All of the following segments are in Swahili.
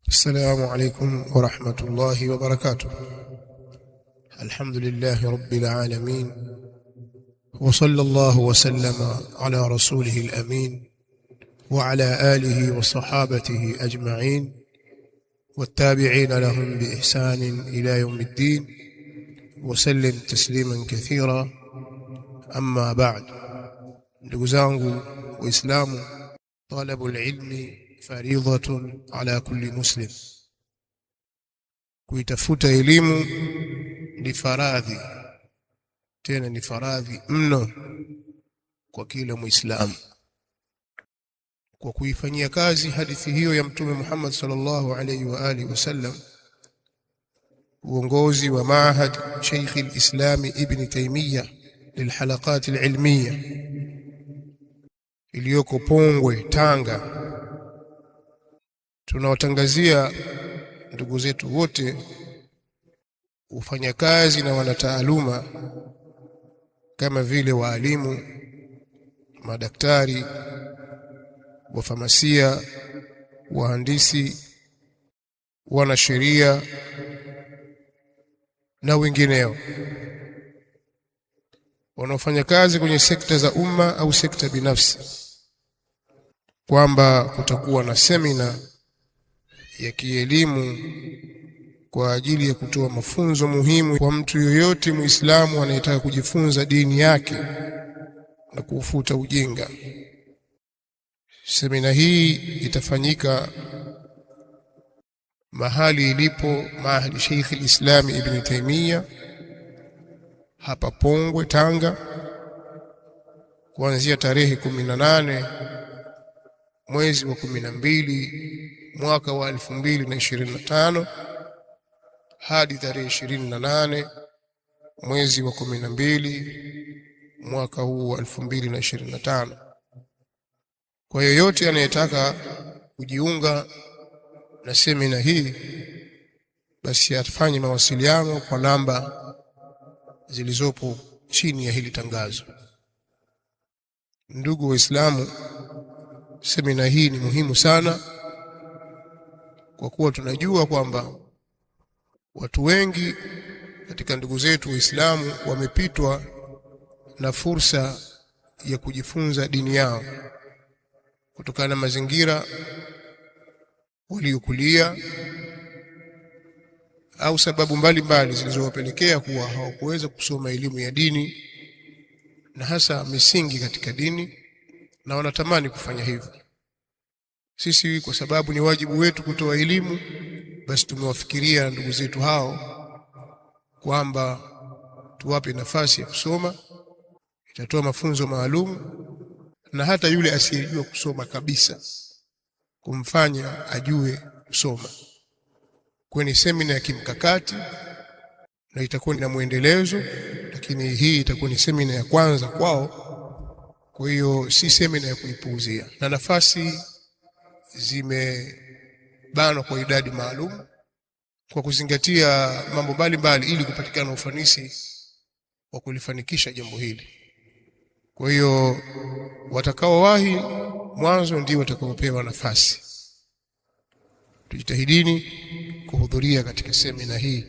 السلام عليكم ورحمة الله وبركاته. الحمد لله رب العالمين، وصلى الله وسلم على رسوله الأمين وعلى آله وصحابته أجمعين والتابعين لهم بإحسان إلى يوم الدين وسلم تسليما كثيرا. أما بعد، ndugu zangu Waislamu, طلب العلم فريضة على كل مسلم. kuitafuta elimu ni faradhi, tena ni faradhi mno kwa kila Muislamu. Kwa kuifanyia kazi hadithi hiyo ya Mtume Muhammad sallallahu alayhi wa alihi wasallam, uongozi wa Maahad Sheikh al-Islam Ibn Taymiyyah lilhalaqat al-ilmiyya iliyoko Pongwe, Tanga, tunawatangazia ndugu zetu wote wafanyakazi na wanataaluma kama vile waalimu, madaktari, wafamasia, wahandisi, wanasheria na wengineo wanaofanya kazi kwenye sekta za umma au sekta binafsi, kwamba kutakuwa na semina ya kielimu kwa ajili ya kutoa mafunzo muhimu kwa mtu yoyote Muislamu anayetaka kujifunza dini yake na kufuta ujinga. Semina hii itafanyika mahali ilipo Maahad Sheikh al-Islam Ibn Taymiyyah hapa Pongwe, Tanga, kuanzia tarehe 18 mwezi wa 12 mwaka wa 2025 hadi tarehe 28 mwezi wa 12 mwaka huu wa 2025. Kwa yoyote anayetaka kujiunga na semina hii, basi afanye mawasiliano kwa namba zilizopo chini ya hili tangazo. Ndugu Waislamu, semina hii ni muhimu sana, kwa kuwa tunajua kwamba watu wengi katika ndugu zetu Waislamu wamepitwa na fursa ya kujifunza dini yao kutokana na mazingira waliokulia au sababu mbalimbali zilizowapelekea kuwa hawakuweza kusoma elimu ya dini na hasa misingi katika dini, na wanatamani kufanya hivyo. Sisi kwa sababu ni wajibu wetu kutoa elimu, basi tumewafikiria ndugu zetu hao kwamba tuwape nafasi ya kusoma. Itatoa mafunzo maalum, na hata yule asiyejua kusoma kabisa kumfanya ajue kusoma. Kwenye semina ya kimkakati, na itakuwa na muendelezo, lakini hii itakuwa ni semina ya kwanza kwao. Kwa hiyo si semina ya kuipuuzia, na nafasi zimebanwa kwa idadi maalum kwa kuzingatia mambo mbalimbali ili kupatikana ufanisi wa kulifanikisha jambo hili. Kwa hiyo watakaowahi mwanzo ndio watakaopewa nafasi. Tujitahidini kuhudhuria katika semina hii.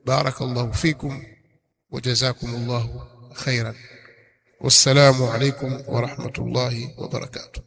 Barakallahu fikum wa jazakumullahu khairan. Wassalamu alaykum wa rahmatullahi wa barakatuh.